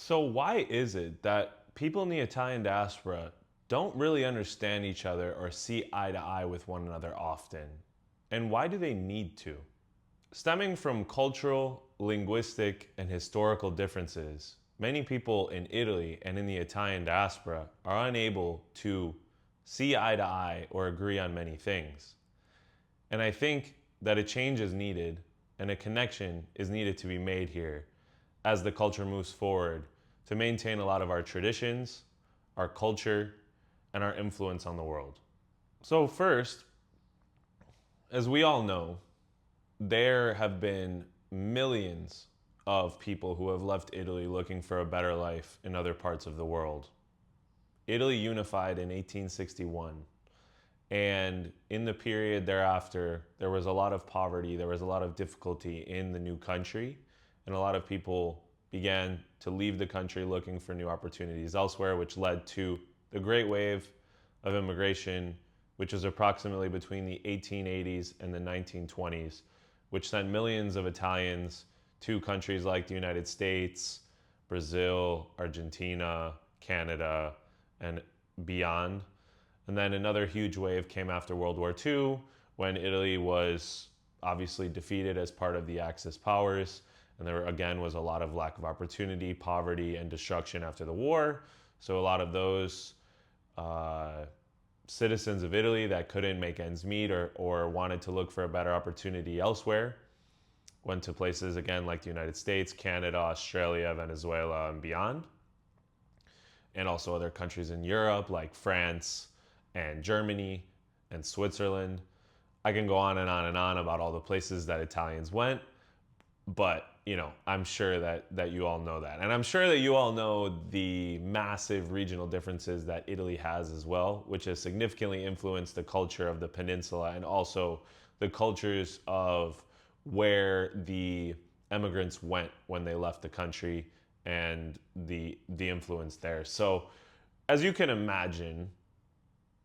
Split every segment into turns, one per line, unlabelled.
So, why is it that people in the Italian diaspora don't really understand each other or see eye to eye with one another often? And why do they need to? Stemming from cultural, linguistic, and historical differences, many people in Italy and in the Italian diaspora are unable to see eye to eye or agree on many things. And I think that a change is needed and a connection is needed to be made here as the culture moves forward to maintain a lot of our traditions, our culture, and our influence on the world. So, first, as we all know, there have been millions of people who have left Italy looking for a better life in other parts of the world. Italy unified in 1861. And in the period thereafter, there was a lot of poverty, there was a lot of difficulty in the new country, and a lot of people began to leave the country looking for new opportunities elsewhere, which led to the Great Wave of immigration, which was approximately between the 1880s and the 1920s, which sent millions of Italians to countries like the United States, Brazil, Argentina, Canada, and beyond. And then another huge wave came after World War II when Italy was obviously defeated as part of the Axis powers. And there again was a lot of lack of opportunity, poverty, and destruction after the war. So a lot of those uh, citizens of Italy that couldn't make ends meet or wanted to look for a better opportunity elsewhere went to places again like the United States, Canada, Australia, Venezuela, and beyond. And also other countries in Europe like France and Germany and Switzerland. I can go on and on and on about all the places that Italians went, but I'm sure that you all know that. And I'm sure that you all know the massive regional differences that Italy has as well, which has significantly influenced the culture of the peninsula and also the cultures of where the immigrants went when they left the country and the influence there. So, as you can imagine,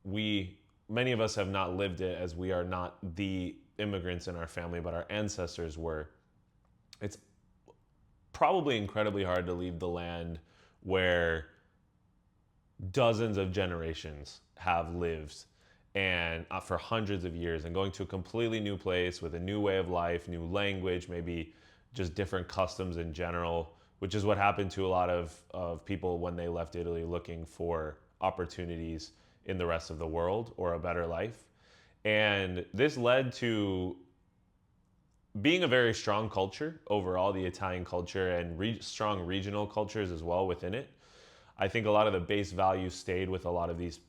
we many of us have not lived it as we are not the immigrants in our family, but our ancestors were. It's probably incredibly hard to leave the land where dozens of generations have lived and for hundreds of years and going to a completely new place with a new way of life, new language, maybe just different customs in general, which is what happened to a lot of people when they left Italy looking for opportunities in the rest of the world or a better life. And this led to being a very strong culture overall, the Italian culture, and strong regional cultures as well within it. I think a lot of the base values stayed with a lot of these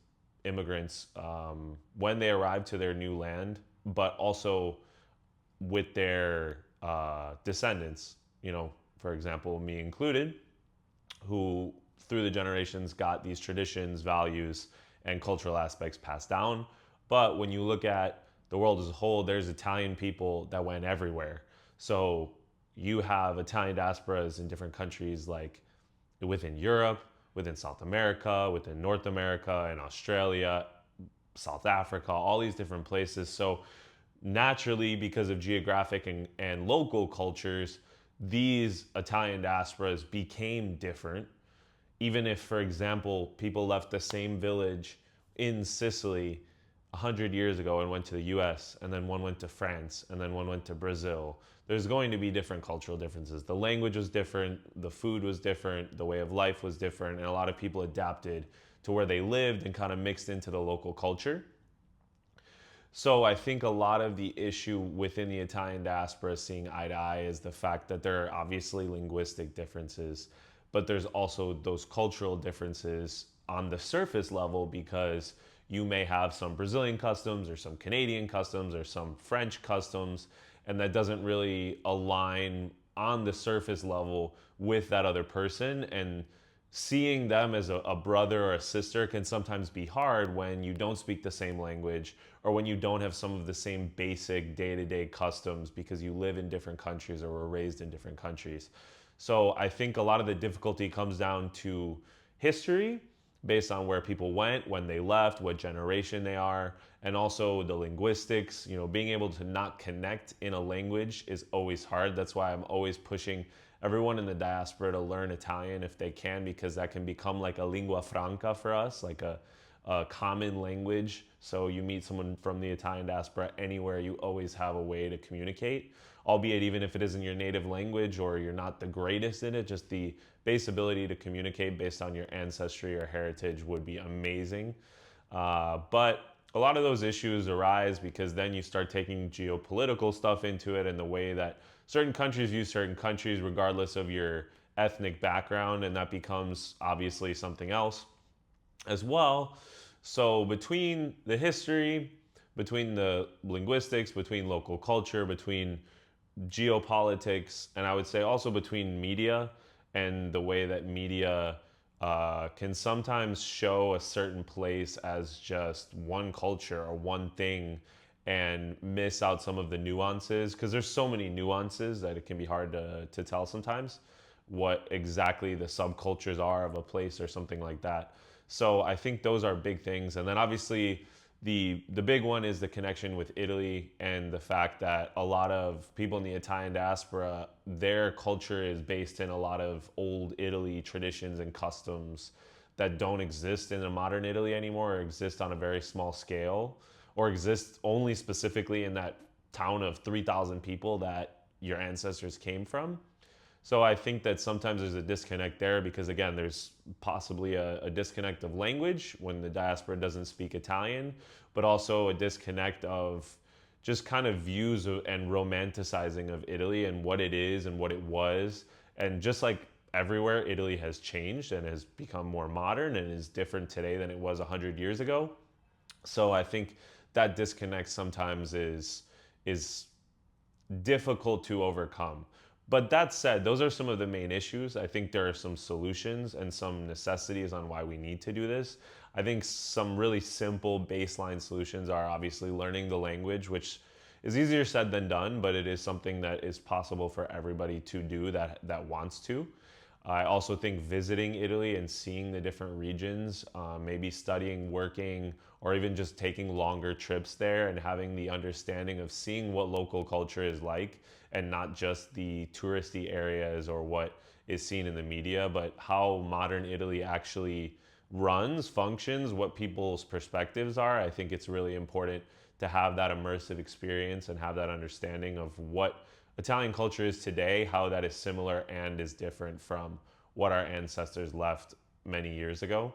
immigrants when they arrived to their new land, but also with their descendants, for example, me included, who through the generations got these traditions, values, and cultural aspects passed down. But when you look at the world as a whole, there's Italian people that went everywhere. So you have Italian diasporas in different countries like within Europe, within South America, within North America, and Australia, South Africa, all these different places. So naturally, because of geographic and local cultures, these Italian diasporas became different. Even if, for example, people left the same village in Sicily 100 years ago and went to the US, and then one went to France, and then one went to Brazil, there's going to be different cultural differences. The language was different, the food was different, the way of life was different, and a lot of people adapted to where they lived and kind of mixed into the local culture. So I think a lot of the issue within the Italian diaspora seeing eye to eye is the fact that there are obviously linguistic differences, but there's also those cultural differences on the surface level because you may have some Brazilian customs or some Canadian customs or some French customs, and that doesn't really align on the surface level with that other person. And seeing them as a brother or a sister can sometimes be hard when you don't speak the same language or when you don't have some of the same basic day-to-day customs because you live in different countries or were raised in different countries. So I think a lot of the difficulty comes down to history based on where people went, when they left, what generation they are, and also the linguistics. Being able to not connect in a language is always hard. That's why I'm always pushing everyone in the diaspora to learn Italian if they can, because that can become like a lingua franca for us, like a common language. So you meet someone from the Italian diaspora anywhere, you always have a way to communicate, albeit even if it isn't your native language or you're not the greatest in it, just the base ability to communicate based on your ancestry or heritage would be amazing. But a lot of those issues arise because then you start taking geopolitical stuff into it and the way that certain countries view certain countries, regardless of your ethnic background, and that becomes obviously something else as well. So, between the history, between the linguistics, between local culture, between geopolitics, and I would say also between media and the way that media can sometimes show a certain place as just one culture or one thing and miss out some of the nuances, because there's so many nuances that it can be hard to tell sometimes what exactly the subcultures are of a place or something like that. So I think those are big things. And then obviously the big one is the connection with Italy and the fact that a lot of people in the Italian diaspora, their culture is based in a lot of old Italy traditions and customs that don't exist in a modern Italy anymore, or exist on a very small scale, or exist only specifically in that town of 3,000 people that your ancestors came from. So I think that sometimes there's a disconnect there because, again, there's possibly a disconnect of language when the diaspora doesn't speak Italian, but also a disconnect of just kind of views and romanticizing of Italy and what it is and what it was. And just like everywhere, Italy has changed and has become more modern and is different today than it was 100 years ago. So I think that disconnect sometimes is difficult to overcome. But that said, those are some of the main issues. I think there are some solutions and some necessities on why we need to do this. I think some really simple baseline solutions are obviously learning the language, which is easier said than done, but it is something that is possible for everybody to do that wants to. I also think visiting Italy and seeing the different regions, maybe studying, working, or even just taking longer trips there and having the understanding of seeing what local culture is like and not just the touristy areas or what is seen in the media, but how modern Italy actually runs, functions, what people's perspectives are. I think it's really important to have that immersive experience and have that understanding of what Italian culture is today, how that is similar and is different from what our ancestors left many years ago.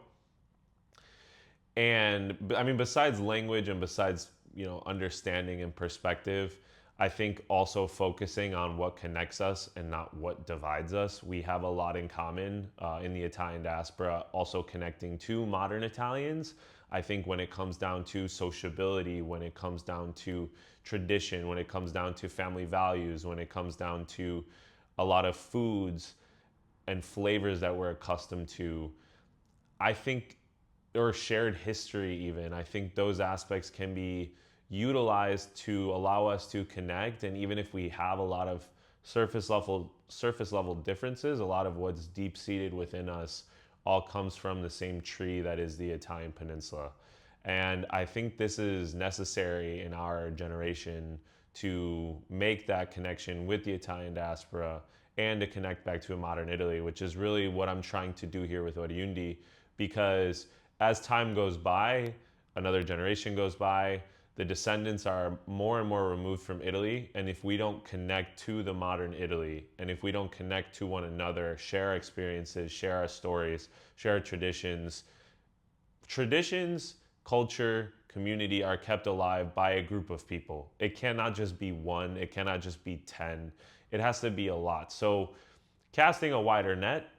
And I mean, besides language and besides, understanding and perspective, I think also focusing on what connects us and not what divides us. We have a lot in common in the Italian diaspora, also connecting to modern Italians. I think when it comes down to sociability, when it comes down to tradition, when it comes down to family values, when it comes down to a lot of foods and flavors that we're accustomed to, I think, or shared history even, I think those aspects can be utilized to allow us to connect. And even if we have a lot of surface level differences, a lot of what's deep seated within us all comes from the same tree that is the Italian peninsula. And I think this is necessary in our generation to make that connection with the Italian diaspora and to connect back to a modern Italy, which is really what I'm trying to do here with ORIUNDI. Because as time goes by, another generation goes by, the descendants are more and more removed from Italy. And if we don't connect to the modern Italy, and if we don't connect to one another, share our experiences, share our stories, share our traditions, culture, community are kept alive by a group of people. It cannot just be one, it cannot just be 10. It has to be a lot. So casting a wider net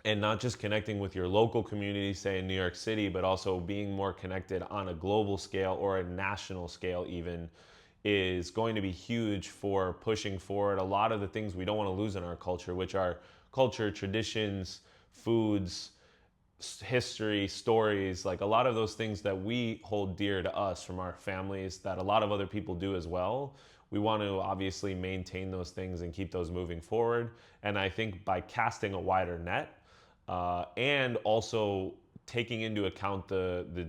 and not just connecting with your local community, say in New York City, but also being more connected on a global scale or a national scale even, is going to be huge for pushing forward a lot of the things we don't want to lose in our culture, which are culture, traditions, foods, history, stories, like a lot of those things that we hold dear to us from our families that a lot of other people do as well. We want to obviously maintain those things and keep those moving forward. And I think by casting a wider net, and also taking into account the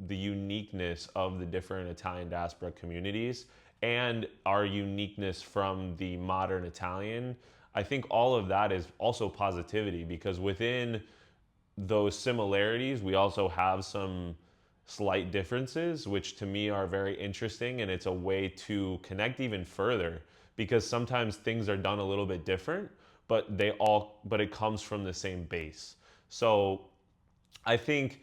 uniqueness of the different Italian diaspora communities and our uniqueness from the modern Italian, I think all of that is also positivity because within those similarities, we also have some slight differences, which to me are very interesting. And it's a way to connect even further because sometimes things are done a little bit different, but it comes from the same base. So I think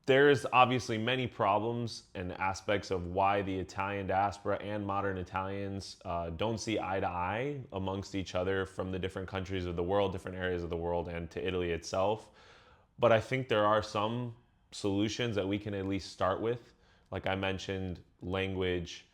there's obviously many problems and aspects of why the Italian diaspora and modern Italians don't see eye to eye amongst each other from the different countries of the world, different areas of the world, and to Italy itself. But I think there are some solutions that we can at least start with. Like I mentioned, language,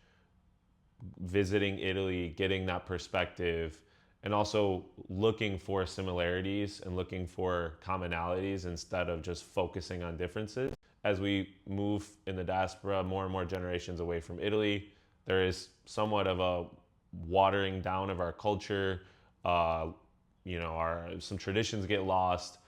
visiting Italy, getting that perspective, and also looking for similarities and looking for commonalities instead of just focusing on differences. As we move in the diaspora more and more generations away from Italy, there is somewhat of a watering down of our culture. Uh, our some traditions get lost,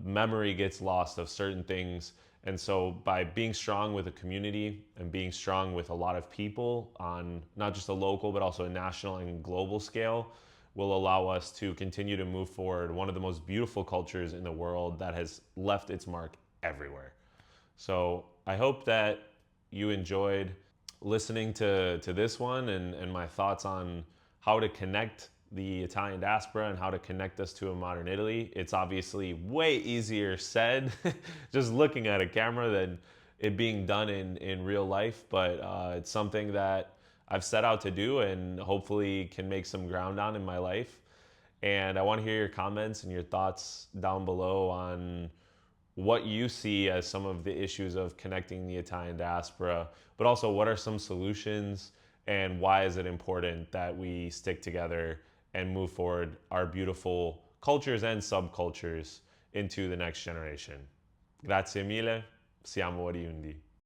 memory gets lost of certain things. And so, by being strong with a community and being strong with a lot of people on not just a local but also a national and global scale, will allow us to continue to move forward one of the most beautiful cultures in the world that has left its mark everywhere. So, I hope that you enjoyed listening to this one and my thoughts on how to connect the Italian diaspora and how to connect us to a modern Italy. It's obviously way easier said just looking at a camera than it being done in real life, but it's something that I've set out to do and hopefully can make some ground on in my life. And I want to hear your comments and your thoughts down below on what you see as some of the issues of connecting the Italian diaspora, but also what are some solutions and why is it important that we stick together and move forward our beautiful cultures and subcultures into the next generation. Grazie mille, siamo oriundi.